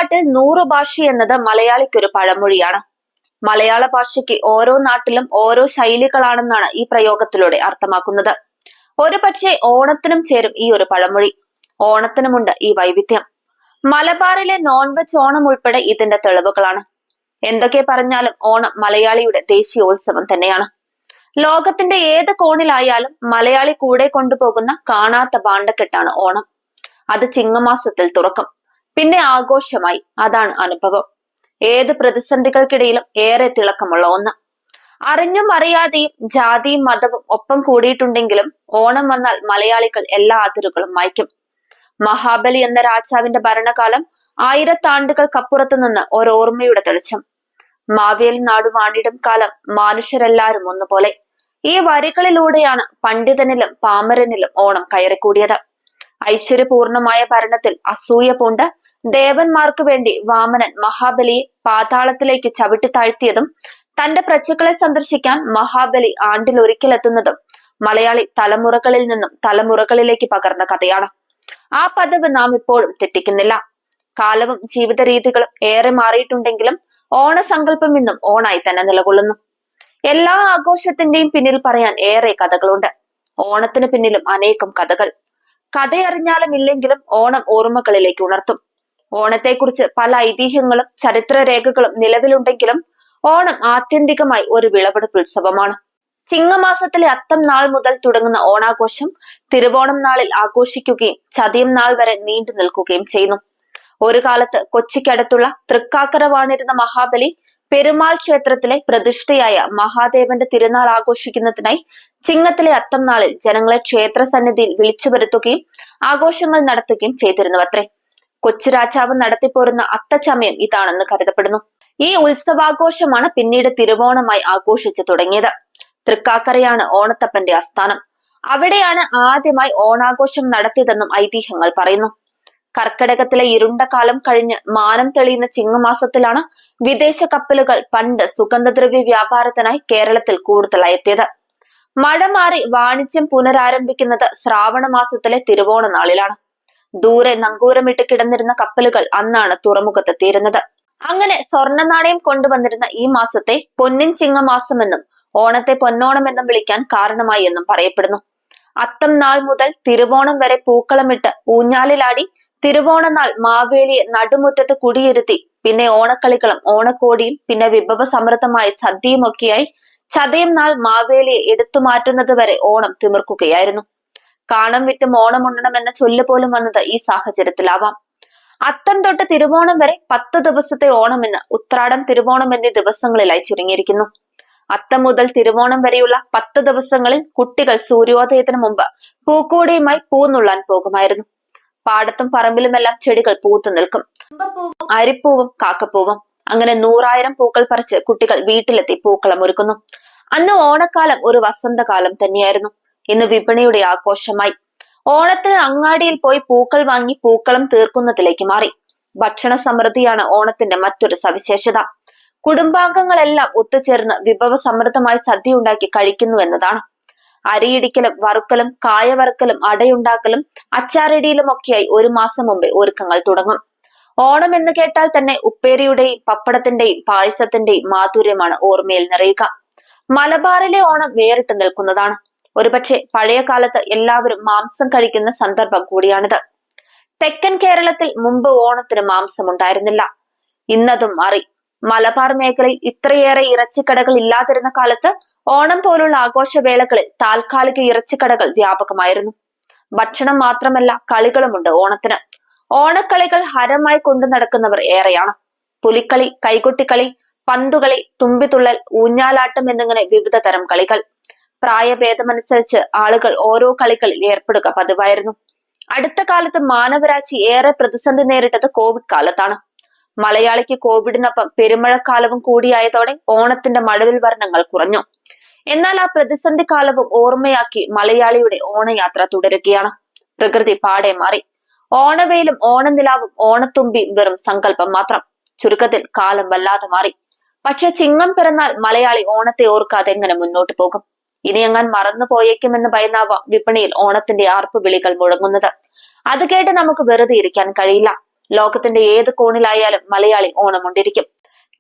നാട്ടിൽ 100 ഭാഷ എന്നത് മലയാളിക്കൊരു പഴമൊഴിയാണ്. മലയാള ഭാഷയ്ക്ക് ഓരോ നാട്ടിലും ഓരോ ശൈലികളാണെന്നാണ് ഈ പ്രയോഗത്തിലൂടെ അർത്ഥമാക്കുന്നത്. ഒരു പക്ഷേ ഓണത്തിനും ചേരും ഈ ഒരു പഴമൊഴി. ഓണത്തിനുമുണ്ട് ഈ വൈവിധ്യം. മലബാറിലെ നോൺ വെജ് ഓണം ഉൾപ്പെടെ ഇതിന്റെ തെളിവുകളാണ്. എന്തൊക്കെ പറഞ്ഞാലും ഓണം മലയാളിയുടെ ദേശീയോത്സവം തന്നെയാണ്. ലോകത്തിന്റെ ഏത് കോണിലായാലും മലയാളി കൂടെ കൊണ്ടുപോകുന്ന കാണാത്ത ഭാണ്ഡക്കെട്ടാണ് ഓണം. അത് ചിങ്ങമാസത്തിൽ തുറക്കും, പിന്നെ ആഘോഷമായി. അതാണ് അനുഭവം. ഏത് പ്രതിസന്ധികൾക്കിടയിലും ഏറെ തിളക്കമുള്ള ഒന്ന്. അറിഞ്ഞും അറിയാതെയും ജാതിയും മതവും ഒപ്പം കൂടിയിട്ടുണ്ടെങ്കിലും ഓണം വന്നാൽ മലയാളികൾ എല്ലാ അതിരുകളും മായ്ക്കും. മഹാബലി എന്ന രാജാവിന്റെ ഭരണകാലം ആയിരത്താണ്ടുകൾക്കപ്പുറത്തു നിന്ന് ഒരോർമ്മയുടെ തെളിച്ചം. മാവേലി നാടു വാണിടും കാലം മനുഷ്യരെല്ലാരും ഒന്നുപോലെ. ഈ വരികളിലൂടെയാണ് പണ്ഡിതനിലും പാമരനിലും ഓണം കയറിക്കൂടിയത്. ഐശ്വര്യപൂർണമായ ഭരണത്തിൽ അസൂയ പൂണ്ട് ദേവന്മാർക്ക് വേണ്ടി വാമനൻ മഹാബലിയെ പാതാളത്തിലേക്ക് ചവിട്ടി താഴ്ത്തിയതും തന്റെ പ്രജകളെ സന്ദർശിക്കാൻ മഹാബലി ആണ്ടിലൊരിക്കലെത്തുന്നതും മലയാളി തലമുറകളിൽ നിന്നും തലമുറകളിലേക്ക് പകർന്ന കഥയാണ്. ആ പതിവ് നാം ഇപ്പോഴും തെറ്റിക്കുന്നില്ല. കാലവും ജീവിത രീതികളും ഏറെ മാറിയിട്ടുണ്ടെങ്കിലും ഓണസങ്കല്പം ഇന്നും ഓണായി തന്നെ നിലകൊള്ളുന്നു. എല്ലാ ആഘോഷത്തിന്റെയും പിന്നിൽ പറയാൻ ഏറെ കഥകളുണ്ട്. ഓണത്തിന് പിന്നിലും അനേകം കഥകൾ. കഥയറിഞ്ഞാലും ഇല്ലെങ്കിലും ഓണം ഓർമ്മകളിലേക്ക് ഉണർത്തും. ഓണത്തെക്കുറിച്ച് പല ഐതിഹ്യങ്ങളും ചരിത്രരേഖകളും നിലവിലുണ്ടെങ്കിലും ഓണം ആത്യന്തികമായി ഒരു വിളവെടുപ്പ് ഉത്സവമാണ്. ചിങ്ങമാസത്തിലെ അത്തം നാൾ മുതൽ തുടങ്ങുന്ന ഓണാഘോഷം തിരുവോണം നാളിൽ ആഘോഷിക്കുകയും ചതയം നാൾ വരെ നീണ്ടു നിൽക്കുകയും ചെയ്യുന്നു. ഒരു കാലത്ത് കൊച്ചിക്കടുത്തുള്ള തൃക്കാക്കര വാണിരുന്ന മഹാബലി പെരുമാൾ ക്ഷേത്രത്തിലെ പ്രതിഷ്ഠയായ മഹാദേവന്റെ തിരുനാൾ ആഘോഷിക്കുന്നതിനായി ചിങ്ങത്തിലെ അത്തം നാളിൽ ജനങ്ങളെ ക്ഷേത്ര സന്നിധിയിൽ വിളിച്ചു വരുത്തുകയും ആഘോഷങ്ങൾ നടത്തുകയും ചെയ്തിരുന്നുവത്രേ. കൊച്ചു രാജാവ് നടത്തിപ്പോരുന്ന അത്തച്ചമയം ഇതാണെന്ന് കരുതപ്പെടുന്നു. ഈ ഉത്സവാഘോഷമാണ് പിന്നീട് തിരുവോണമായി ആഘോഷിച്ചു തുടങ്ങിയത്. തൃക്കാക്കരയാണ് ഓണത്തപ്പന്റെ ആസ്ഥാനം. അവിടെയാണ് ആദ്യമായി ഓണാഘോഷം നടത്തിയതെന്നും ഐതിഹ്യങ്ങൾ പറയുന്നു. കർക്കിടകത്തിലെ ഇരുണ്ട കാലം കഴിഞ്ഞ് മാനം തെളിയുന്ന ചിങ്ങമാസത്തിലാണ് വിദേശ കപ്പലുകൾ പണ്ട് സുഗന്ധദ്രവ്യ വ്യാപാരത്തിനായി കേരളത്തിൽ കൂടുതലായി എത്തിയത്. മഴ മാറി വാണിജ്യം പുനരാരംഭിക്കുന്നത് ശ്രാവണ മാസത്തിലെ തിരുവോണ നാളിലാണ്. ദൂരെ നങ്കൂരമിട്ട് കിടന്നിരുന്ന കപ്പലുകൾ അന്നാണ് തുറമുഖത്തെത്തിയിരുന്നത്. അങ്ങനെ സ്വർണ്ണ നാണയം കൊണ്ടുവന്നിരുന്ന ഈ മാസത്തെ പൊന്നിൻ ചിങ്ങമാസമെന്നും ഓണത്തെ പൊന്നോണം എന്നും വിളിക്കാൻ കാരണമായി എന്നും പറയപ്പെടുന്നു. അത്തം നാൾ മുതൽ തിരുവോണം വരെ പൂക്കളമിട്ട് ഊഞ്ഞാലിലാടി തിരുവോണ നാൾ മാവേലിയെ നടുമുറ്റത്ത് കുടിയിരുത്തി പിന്നെ ഓണക്കളികളും ഓണക്കോടിയും പിന്നെ വിഭവ സമൃദ്ധമായ സദ്യയുമൊക്കെയായി ചതയം നാൾ മാവേലിയെ എടുത്തു മാറ്റുന്നത് വരെ ഓണം തിമിർക്കുകയായിരുന്നു. കാണം വിറ്റും ഓണമുണ്ണണം എന്ന ചൊല്ല് പോലും വന്നത് ഈ സാഹചര്യത്തിലാവാം. അത്തം തൊട്ട് തിരുവോണം വരെ 10 ദിവസത്തെ ഓണമെന്ന് ഉത്രാടം തിരുവോണം എന്നീ ദിവസങ്ങളിലായി ചുരുങ്ങിയിരിക്കുന്നു. അത്തം മുതൽ തിരുവോണം വരെയുള്ള 10 ദിവസങ്ങളിൽ കുട്ടികൾ സൂര്യോദയത്തിന് മുമ്പ് പൂക്കോടിയുമായി പൂന്നുള്ളാൻ പോകുമായിരുന്നു. പാടത്തും പറമ്പിലുമെല്ലാം ചെടികൾ പൂത്തു നിൽക്കും. തുമ്പപ്പൂവും അരിപ്പൂവും കാക്കപ്പൂവും അങ്ങനെ 100,000 പൂക്കൾ പറിച്ച് കുട്ടികൾ വീട്ടിലെത്തി പൂക്കളം ഒരുക്കുന്നു. അന്ന് ഓണക്കാലം ഒരു വസന്തകാലം തന്നെയായിരുന്നു. ഇന്ന് വിപണിയുടെ ആഘോഷമായി. ഓണത്തിന് അങ്ങാടിയിൽ പോയി പൂക്കൾ വാങ്ങി പൂക്കളം തീർക്കുന്നതിലേക്ക് മാറി. ഭക്ഷണ സമൃദ്ധിയാണ് ഓണത്തിന്റെ മറ്റൊരു സവിശേഷത. കുടുംബാംഗങ്ങളെല്ലാം ഒത്തുചേർന്ന് വിഭവ സമൃദ്ധമായി സദ്യ ഉണ്ടാക്കി കഴിക്കുന്നു എന്നതാണ്. അരിയിടിക്കലും വറുക്കലും കായ വറുക്കലും അടയുണ്ടാക്കലും അച്ചാറിടിയിലും ഒക്കെയായി ഒരു മാസം മുമ്പേ ഒരുക്കങ്ങൾ തുടങ്ങും. ഓണം എന്ന് കേട്ടാൽ തന്നെ ഉപ്പേരിയുടെയും പപ്പടത്തിന്റെയും പായസത്തിന്റെയും മാധുര്യമാണ് ഓർമ്മയിൽ നിറയുക. മലബാറിലെ ഓണം വേറിട്ട് നിൽക്കുന്നതാണ്. ഒരുപക്ഷെ പഴയ കാലത്ത് എല്ലാവരും മാംസം കഴിക്കുന്ന സന്ദർഭം കൂടിയാണിത്. തെക്കൻ കേരളത്തിൽ മുമ്പ് ഓണത്തിന് മാംസം ഉണ്ടായിരുന്നില്ല. ഇന്നതും മാറി. മലബാർ മേഖലയിൽ ഇത്രയേറെ ഇറച്ചിക്കടകൾ ഇല്ലാതിരുന്ന കാലത്ത് ഓണം പോലുള്ള ആഘോഷവേളകളിൽ താൽക്കാലിക ഇറച്ചിക്കടകൾ വ്യാപകമായിരുന്നു. ഭക്ഷണം മാത്രമല്ല കളികളുമുണ്ട് ഓണത്തിന്. ഓണക്കളികൾ ഹരമായി കൊണ്ടു നടക്കുന്നവർ ഏറെയാണ്. പുലിക്കളി, കൈകൊട്ടിക്കളി, പന്തുകളി, തുമ്പിതുള്ളൽ, ഊഞ്ഞാലാട്ടം എന്നിങ്ങനെ വിവിധ തരം കളികൾ. പ്രായഭേദമനുസരിച്ച് ആളുകൾ ഓരോ കളികളിൽ ഏർപ്പെടുക പതിവായിരുന്നു. അടുത്ത കാലത്ത് മാനവരാശി ഏറെ പ്രതിസന്ധി നേരിട്ടത് കോവിഡ് കാലത്താണ്. മലയാളിക്ക് കോവിഡിനൊപ്പം പെരുമഴക്കാലവും കൂടിയായതോടെ ഓണത്തിന്റെ മഴവിൽ വർണ്ണങ്ങൾ കുറഞ്ഞു. എന്നാൽ ആ പ്രതിസന്ധി കാലവും ഓർമ്മയാക്കി മലയാളിയുടെ ഓണയാത്ര തുടരുകയാണ്. പ്രകൃതി പാടെ മാറി. ഓണവെയിലും ഓണനിലാവും ഓണത്തുമ്പിയും വെറും സങ്കല്പം മാത്രം. ചുരുക്കത്തിൽ കാലം വല്ലാതെ മാറി. പക്ഷെ ചിങ്ങം പിറന്നാൽ മലയാളി ഓണത്തെ ഓർക്കാതെ എങ്ങനെ മുന്നോട്ട് പോകും? ഇനി അങ്ങാൻ മറന്നു പോയേക്കുമെന്ന് ഭയന്നാവാം വിപണിയിൽ ഓണത്തിന്റെ ആർപ്പ് വിളികൾ മുഴങ്ങുന്നത്. അത് കേട്ട് നമുക്ക് വെറുതെ ഇരിക്കാൻ കഴിയില്ല. ലോകത്തിന്റെ ഏത് കോണിലായാലും മലയാളി ഓണമുണ്ടിരിക്കും.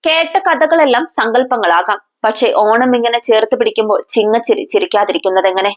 കേട്ട കഥകളെല്ലാം സങ്കല്പങ്ങളാകാം, പക്ഷെ ഓണം ഇങ്ങനെ ചേർത്ത് പിടിക്കുമ്പോൾ ചിങ്ങച്ചിരി ചിരിക്കാതിരിക്കുന്നതെങ്ങനെ?